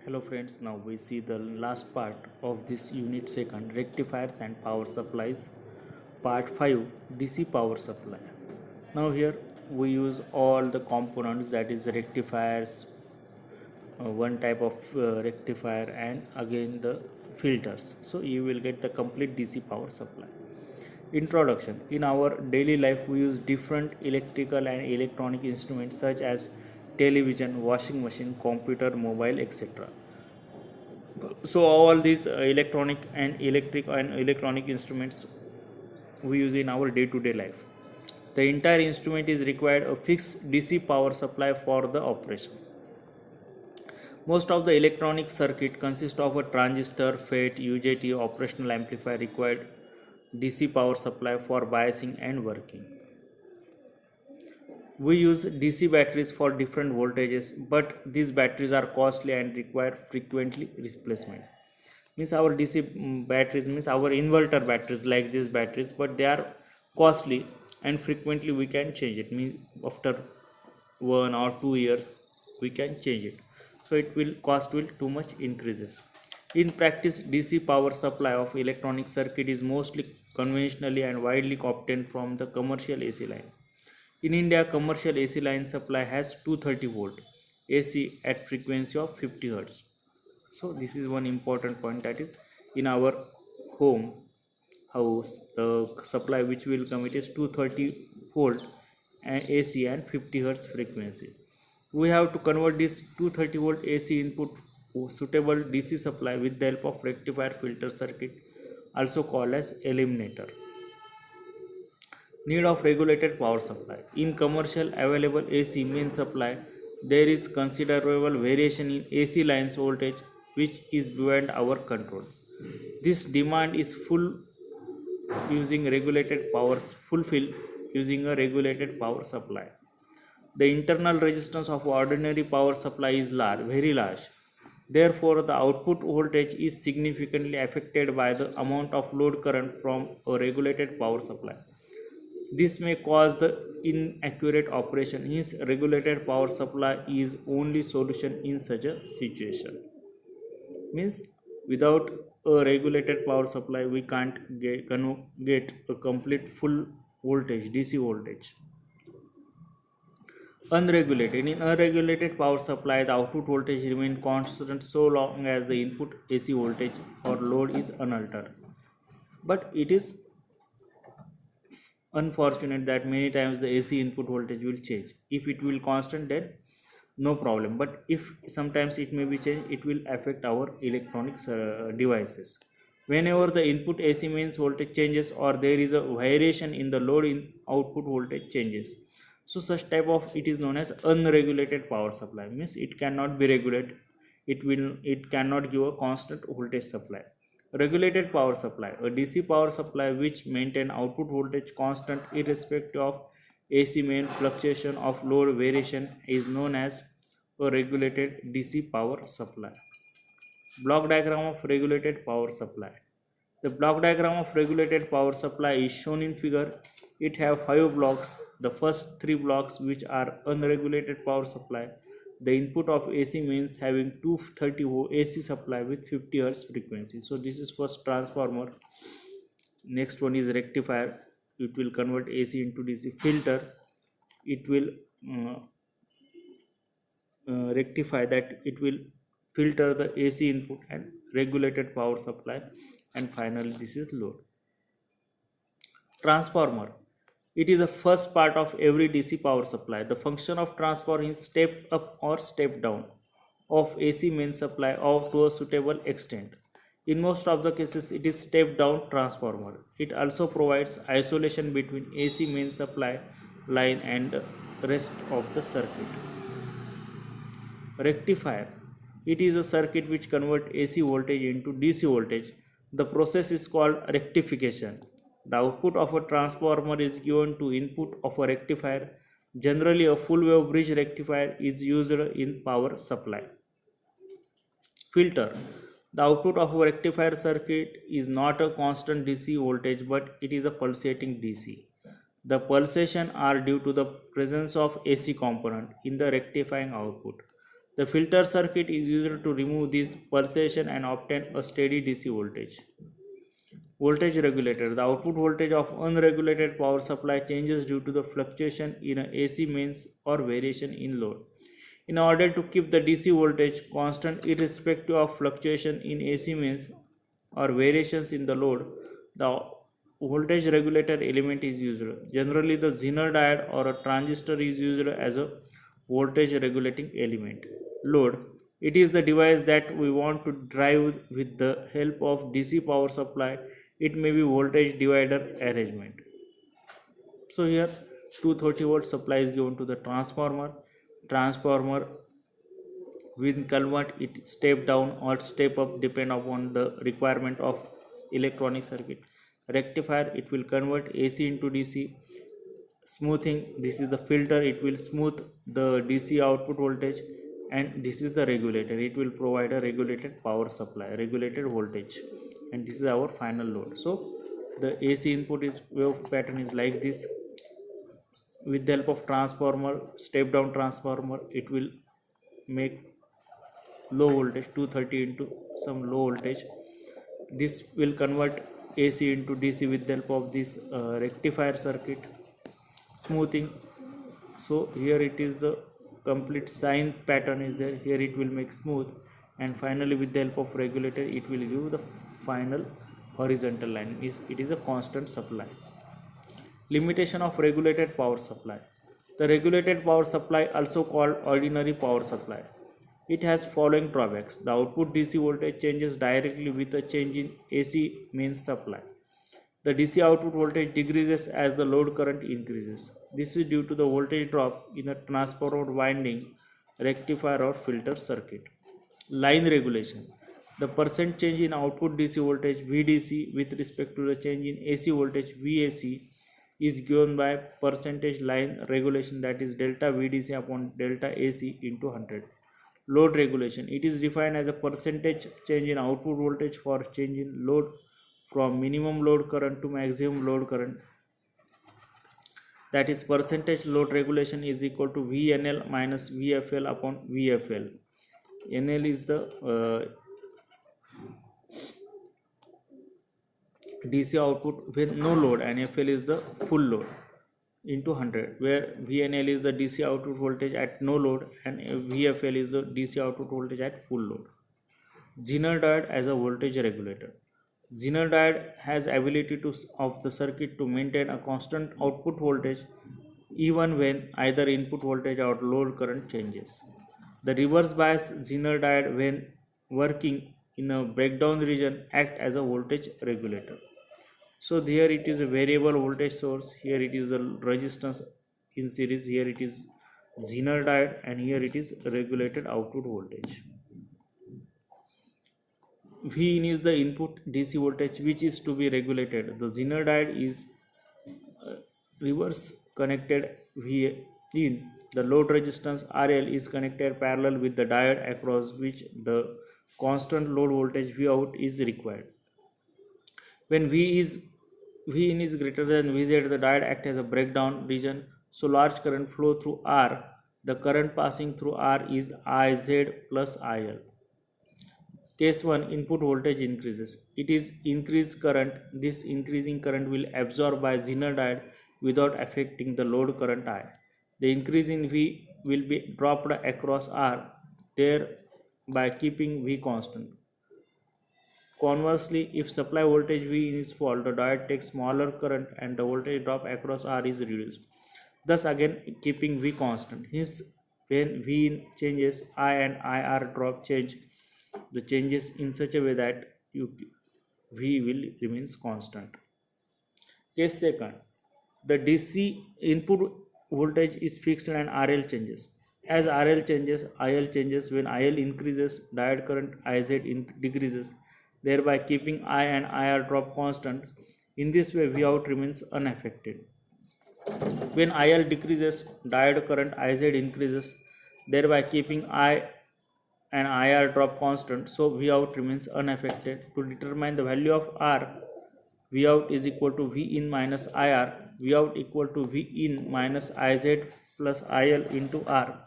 Hello friends, now we see the last part of this unit second, rectifiers and power supplies, part 5, DC power supply. Now here we use all the components, that is rectifiers, one type of rectifier, and again the filters. So you will get the complete DC power supply. Introduction. In our daily life we use different electrical and electronic instruments such as television, washing machine, computer, mobile, etc. So all these electronic instruments we use in our day-to-day life. The entire instrument is required a fixed DC power supply for the operation. Most of the electronic circuit consist of a transistor, FET, UJT, operational amplifier required DC power supply for biasing and working. We use DC batteries for different voltages, but these batteries are costly and require frequently replacement. Means our DC batteries means our inverter batteries like these batteries, but they are costly and frequently we can change it. Means after 1 or 2 years we can change it. So it will cost will too much increases. In practice, DC power supply of electronic circuit is mostly conventionally and widely obtained from the commercial AC lines. In India, commercial AC line supply has 230 volt AC at frequency of 50 Hz. So this is one important point, that is in our home house the supply which will come, it is 230 volt and AC and 50 Hz frequency. We have to convert this 230 volt AC input to suitable DC supply with the help of rectifier filter circuit, also called as eliminator. Need of regulated power supply. In commercial available AC main supply, there is considerable variation in AC lines voltage which is beyond our control. This demand is fulfilled using a regulated power supply. The internal resistance of ordinary power supply is very large. Therefore, the output voltage is significantly affected by the amount of load current from a regulated power supply. This may cause the inaccurate operation. Hence, regulated power supply is only solution in such a situation. Means without a regulated power supply, we can't get a complete full voltage, DC voltage. Unregulated. In unregulated power supply, the output voltage remains constant so long as the input AC voltage or load is unaltered. But it is unfortunate that many times the AC input voltage will change. If it will constant, then no problem, but if sometimes it may be changed, it will affect our electronics devices. Whenever the input AC mains voltage changes or there is a variation in the load in output voltage changes, so such type of it is known as unregulated power supply. Means it cannot be regulated, it cannot give a constant voltage supply. Regulated power supply, a DC power supply which maintain output voltage constant irrespective of AC main fluctuation of load variation, is known as a regulated DC power supply. Block diagram of regulated power supply. The block diagram of regulated power supply is shown in figure. It have 5 blocks. The first 3 blocks, which are unregulated power supply, the input of AC mains having 230 volt AC supply with 50 Hz frequency. So this is first transformer. Next one is rectifier. It will convert AC into DC. Filter. It will rectify, that it will filter the AC input, and regulated power supply, and finally this is load. Transformer. It is the first part of every DC power supply. The function of transformer is step up or step down of AC main supply or to a suitable extent. In most of the cases, it is step down transformer. It also provides isolation between AC main supply line and rest of the circuit. Rectifier. It is a circuit which converts AC voltage into DC voltage. The process is called rectification. The output of a transformer is given to input of a rectifier. Generally, a full wave bridge rectifier is used in power supply. Filter. The output of a rectifier circuit is not a constant DC voltage, but it is a pulsating DC. The pulsation are due to the presence of AC component in the rectifying output. The filter circuit is used to remove this pulsation and obtain a steady DC voltage. Voltage regulator. The output voltage of unregulated power supply changes due to the fluctuation in a AC mains or variation in load. In order to keep the DC voltage constant irrespective of fluctuation in AC mains or variations in the load, the voltage regulator element is used. Generally, the Zener diode or a transistor is used as a voltage regulating element. Load. It is the device that we want to drive with the help of DC power supply. It may be voltage divider arrangement. So here 230 volt supply is given to the transformer. Transformer will convert it step down or step up depend upon the requirement of electronic circuit. Rectifier, it will convert AC into DC. Smoothing, this is the filter, it will smooth the DC output voltage. And this is the regulator, it will provide a regulated power supply, regulated voltage, and this is our final load. So the AC input is wave pattern is like this. With the help of transformer, step down transformer, it will make low voltage 230 into some low voltage. This will convert AC into DC with the help of this rectifier circuit. Smoothing, so here it is the complete sine pattern is there, here it will make smooth, and finally with the help of regulator it will give the final horizontal line. It is a constant supply. Limitation of regulated power supply. The regulated power supply, also called ordinary power supply, it has following drawbacks. The output DC voltage changes directly with a change in AC mains supply. The DC output voltage decreases as the load current increases. This is due to the voltage drop in a transformer winding, rectifier or filter circuit. Line regulation. The percent change in output DC voltage VDC with respect to the change in AC voltage VAC is given by percentage line regulation, that is delta VDC upon delta AC into 100. Load regulation. It is defined as a percentage change in output voltage for change in load from minimum load current to maximum load current, that is percentage load regulation is equal to VNL minus VFL upon VFL. NL is the DC output with no load and FL is the full load into 100, where VNL is the DC output voltage at no load and VFL is the DC output voltage at full load. Zener diode as a voltage regulator. Zener diode has ability of the circuit to maintain a constant output voltage even when either input voltage or load current changes. The reverse bias Zener diode, when working in a breakdown region, act as a voltage regulator. So here it is a variable voltage source, here it is the resistance in series, here it is Zener diode, and here it is regulated output voltage. Vin is the input DC voltage which is to be regulated. The Zener diode is reverse connected Vin. The load resistance RL is connected parallel with the diode across which the constant load voltage Vout is required. When Vin is greater than Vz, the diode acts as a breakdown region, so large current flow through R. The current passing through R is Iz plus IL. Case 1, input voltage increases. It is increased current. This increasing current will absorb by Zener diode without affecting the load current I. The increase in V will be dropped across R, thereby keeping V constant. Conversely, if supply voltage V is fall, the diode takes smaller current and the voltage drop across R is reduced, thus again keeping V constant. Hence, when V changes, I and IR drop change the changes in such a way that V will remains constant. Case 2, the DC input voltage is fixed and RL changes. As RL changes, IL changes. When IL increases, diode current IZ decreases, thereby keeping I and IR drop constant. In this way, Vout remains unaffected. When IL decreases, diode current IZ increases, thereby keeping I and IR drop constant, so Vout remains unaffected. To determine the value of R, Vout is equal to V in minus IR, Vout equal to V in minus IZ plus IL into R.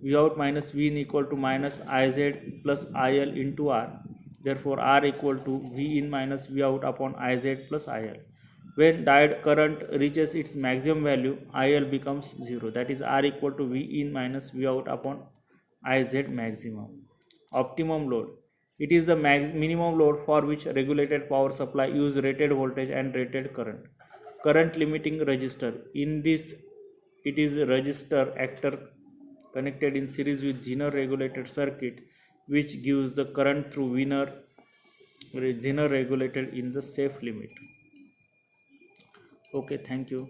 V out minus V in equal to minus Iz plus IL into R. Therefore, R equal to V in minus V out upon Iz plus IL. When diode current reaches its maximum value, IL becomes 0. That is R equal to V in minus V out upon Iz maximum. Optimum load. It is the minimum load for which regulated power supply use rated voltage and rated current. Current limiting resistor. In this, it is a resistor actor connected in series with Zener regulated circuit, which gives the current through Zener regulated in the safe limit. Okay, thank you.